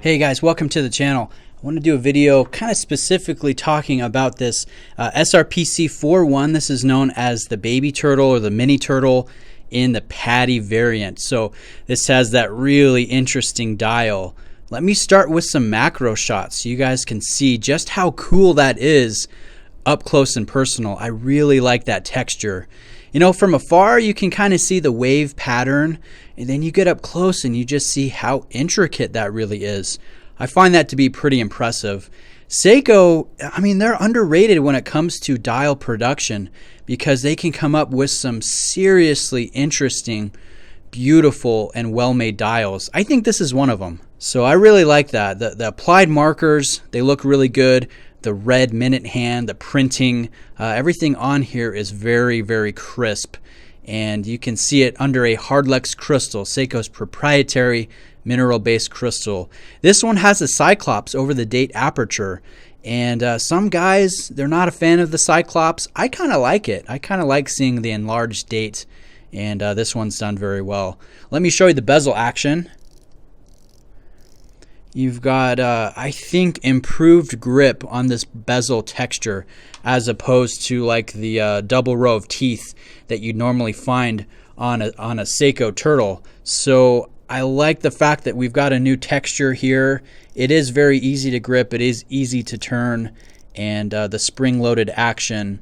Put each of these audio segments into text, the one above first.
Hey guys, welcome to the channel. I want to do a video kind of specifically talking about this SRPC41. This is known as the baby turtle or the mini turtle in the Padi variant. So this has that really interesting dial. Let me start with some macro shots so you guys can see just how cool that is up close and personal. I really like that texture. You know, from afar you can kind of see the wave pattern, and then you get up close and you just see how intricate that really is. I find that to be pretty impressive. Seiko, I mean, they're underrated when it comes to dial production because they can come up with some seriously interesting, beautiful, and well-made dials. I think this is one of them. So I really like that. The applied markers, they look really good. The red minute hand, the printing, everything on here is very, very crisp. And you can see it under a Hardlex crystal, Seiko's proprietary mineral-based crystal. This one has a Cyclops over the date aperture. And some guys, they're not a fan of the Cyclops. I kind of like it. I kind of like seeing the enlarged date. And this one's done very well. Let me show you the bezel action. You've got, I think, improved grip on this bezel texture as opposed to like the double row of teeth that you'd normally find on a Seiko turtle. So I like the fact that we've got a new texture here. It is very easy to grip. It is easy to turn. And the spring-loaded action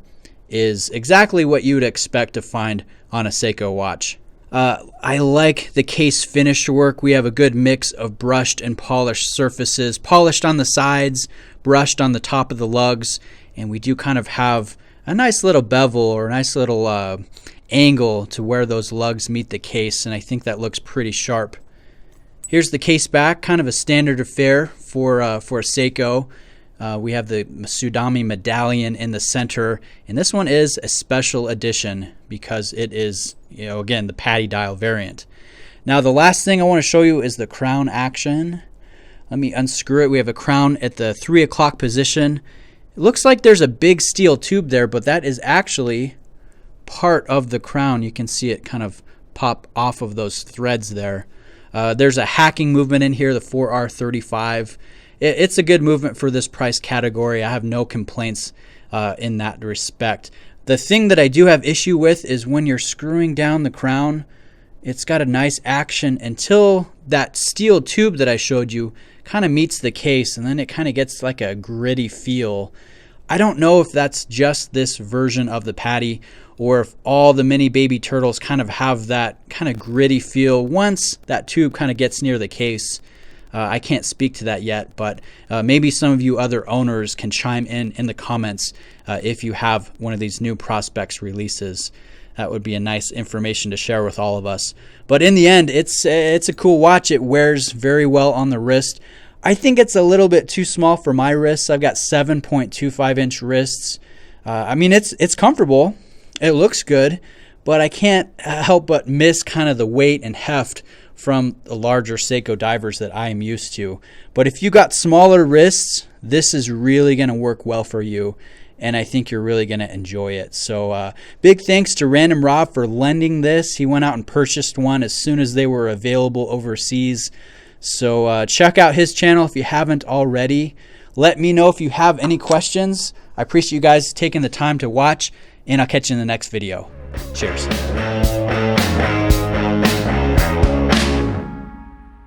is exactly what you would expect to find on a Seiko watch. I like the case finish work. We have a good mix of brushed and polished surfaces, polished on the sides, brushed on the top of the lugs, and we do kind of have a nice little bevel or a nice little angle to where those lugs meet the case, and I think that looks pretty sharp. Here's the case back, kind of a standard affair for a Seiko. We have the Sudami medallion in the center, and this one is a special edition because it is, you know, again, the Padi dial variant. Now the last thing I want to show you is the crown action. Let me unscrew it. We have a crown at the 3 o'clock position. It looks like there's a big steel tube there, but that is actually part of the crown. You can see it kind of pop off of those threads there. There's a hacking movement in here, the 4R35. It's a good movement for this price category. I have no complaints in that respect. The thing that I do have issue with is when you're screwing down the crown, it's got a nice action until that steel tube that I showed you kind of meets the case, and then it kind of gets like a gritty feel. I don't know if that's just this version of the Padi or if all the mini baby turtles kind of have that kind of gritty feel once that tube kind of gets near the case. I can't speak to that yet, but maybe some of you other owners can chime in the comments if you have one of these new Prospects releases. That would be a nice information to share with all of us. But in the end, it's a cool watch. It wears very well on the wrist. I think it's a little bit too small for my wrists. I've got 7.25-inch wrists. I mean, it's comfortable. It looks good, but I can't help but miss kind of the weight and heft from the larger Seiko divers that I am used to. But if you got smaller wrists, this is really going to work well for you, and I think you're really going to enjoy it. So big thanks to Random Rob for lending this. He went out and purchased one as soon as they were available overseas. So check out his channel if you haven't already. Let me know if you have any questions. I appreciate you guys taking the time to watch, and I'll catch you in the next video. Cheers.